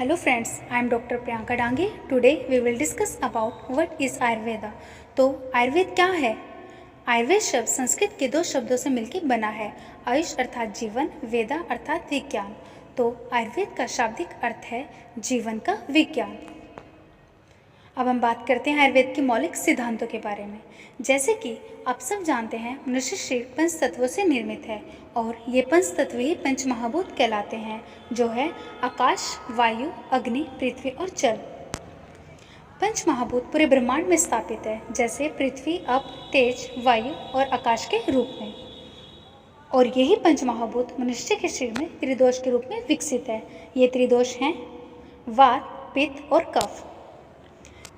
Hello friends, I am Dr. Priyanka Dangi. Today we will discuss about what is Ayurveda. तो आयुर्वेद क्या है? आयुर्वेद शब्द संस्कृत के दो शब्दों से मिलकर बना है, आयुष अर्थात जीवन, वेदा अर्थात विज्ञान। तो आयुर्वेद का शाब्दिक अर्थ है जीवन का विज्ञान। अब हम बात करते हैं आयुर्वेद के मौलिक सिद्धांतों के बारे में। जैसे कि आप सब जानते हैं, मनुष्य शरीर पंच तत्वों से निर्मित है और ये पंच तत्व ही पंचमहाभूत कहलाते हैं, जो है आकाश, वायु, अग्नि, पृथ्वी और जल। पंचमहाभूत पूरे ब्रह्मांड में स्थापित है, जैसे पृथ्वी, अप, तेज, वायु और आकाश के रूप में। और यही पंचमहाभूत मनुष्य के शरीर में त्रिदोष के रूप में विकसित है। ये त्रिदोष हैं वात, पित्त और कफ।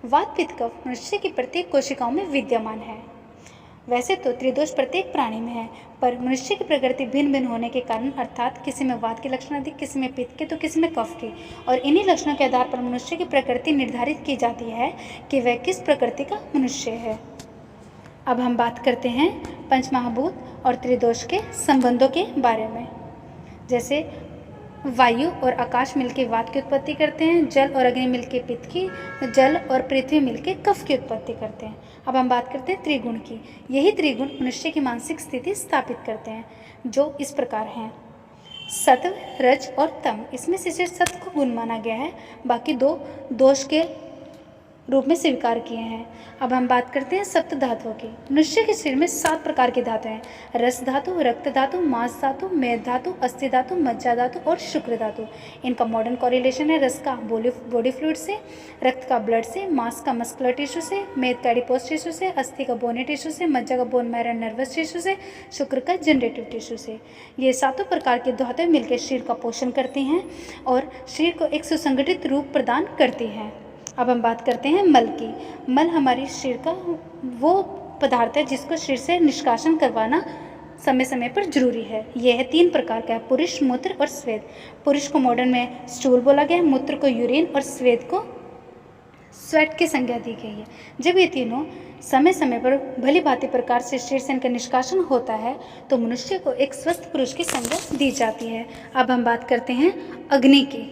वात, पित्त, कफ मनुष्य की प्रत्येक कोशिकाओं में विद्यमान है। वैसे तो त्रिदोष प्रत्येक प्राणी में है, पर मनुष्य की प्रकृति भिन्न भिन्न होने के कारण, अर्थात किसी में वात के लक्षण अधिक, किसी में पित्त के, तो किसी में कफ के, और इन्हीं लक्षणों के आधार पर मनुष्य की प्रकृति निर्धारित की जाती है कि वह किस प्रकृति का मनुष्य है। अब हम बात करते हैं पंचमहाभूत और त्रिदोष के संबंधों के बारे में। जैसे वायु और आकाश मिलकर वात की उत्पत्ति करते हैं, जल और अग्नि मिलकर पित्त की, जल और पृथ्वी मिलकर कफ की उत्पत्ति करते हैं। अब हम बात करते हैं त्रिगुण की। यही त्रिगुण मनुष्य की मानसिक स्थिति स्थापित करते हैं, जो इस प्रकार हैं: सत्व, रज और तम। इसमें से सिर्फ सत्व को गुण माना गया है, बाकी दो दोष के रूप में स्वीकार किए हैं। अब हम बात करते हैं सप्त धातुओं की। मनुष्य के शरीर में 7 प्रकार की धातु हैं: रस धातु, रक्त धातु, मांस धातु, मेद धातु, अस्थि धातु, मज्जा धातु और शुक्र धातु। इनका मॉडर्न कॉरिलेशन है रस का बॉडी फ्लूइड से, रक्त का ब्लड से, मांस का मस्कुलर टिश्यू से, मेद का एडिपोज टिश्यू से, अस्थि का बोनी टिश्यू से, मज्जा का बोन मैरो नर्वस टिश्यू से, शुक्र का जनरेटिव टिश्यू से। ये 7 प्रकार की धातुएं मिलकर शरीर का पोषण करती हैं और शरीर को एक सुसंगठित रूप प्रदान करती हैं। अब हम बात करते हैं मल की। मल हमारी शरीर का वो पदार्थ है जिसको शरीर से निष्कासन करवाना समय समय पर जरूरी है। यह है 3 प्रकार का है: पुरुष, मूत्र और स्वेद। पुरुष को मॉडर्न में स्टूल बोला गया है, मूत्र को यूरिन और स्वेद को स्वेट की संज्ञा दी गई है। जब ये तीनों समय समय पर भली भांति प्रकार से शरीर से इनका निष्कासन होता है तो मनुष्य को एक स्वस्थ पुरुष की संज्ञा दी जाती है। अब हम बात करते हैं अग्नि की।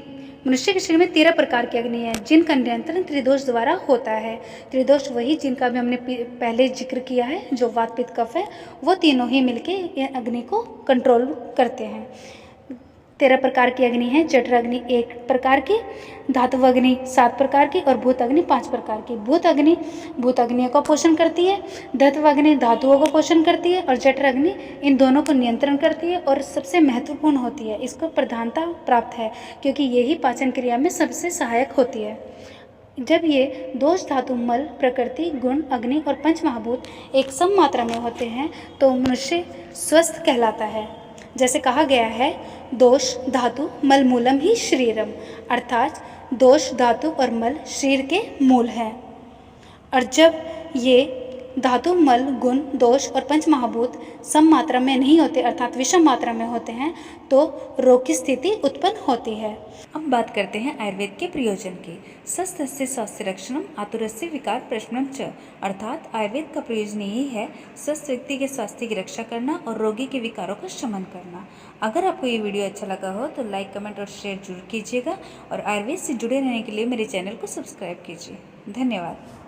मनुष्य के शरीर में 13 प्रकार की अग्नि है, जिनका नियंत्रण त्रिदोष द्वारा होता है। त्रिदोष वही जिनका भी हमने पहले जिक्र किया है, जो वात, पित्त, कफ है, वो तीनों ही मिलके अग्नि को कंट्रोल करते हैं। 13 प्रकार की अग्नि है। जठर अग्नि 1 प्रकार की, धातु अग्नि 7 प्रकार की और भूत अग्नि 5 प्रकार की। भूत अग्नि को पोषण करती है, धातु अग्नि धातुओं को पोषण करती है और जठर अग्नि इन दोनों को नियंत्रण करती है और सबसे महत्वपूर्ण होती है। इसको प्रधानता प्राप्त है क्योंकि यही पाचन क्रिया में सबसे सहायक होती है। जब ये दोष, धातु, मल, प्रकृति, गुण, अग्नि और पंचमहाभूत एक सम मात्रा में होते हैं तो मनुष्य स्वस्थ कहलाता है। जैसे कहा गया है, दोष, धातु, मल मूलम ही शरीरम, अर्थात दोष, धातु और मल शरीर के मूल हैं। और जब ये धातु, मल, गुण, दोष और पंचमहाभूत सम मात्रा में नहीं होते, अर्थात विषम मात्रा में होते हैं, तो रोग की स्थिति उत्पन्न होती है। अब बात करते हैं आयुर्वेद के प्रयोजन की। स्वस्थस्य स्वास्थ्य रक्षणम, आतुरस्य विकार प्रशमनम च, अर्थात आयुर्वेद का प्रयोजन यही है स्वस्थ व्यक्ति के स्वास्थ्य की रक्षा करना और रोगी के विकारों का शमन करना। अगर आपको ये वीडियो अच्छा लगा हो तो लाइक, कमेंट और शेयर जरूर कीजिएगा और आयुर्वेद से जुड़े रहने के लिए मेरे चैनल को सब्सक्राइब कीजिए। धन्यवाद।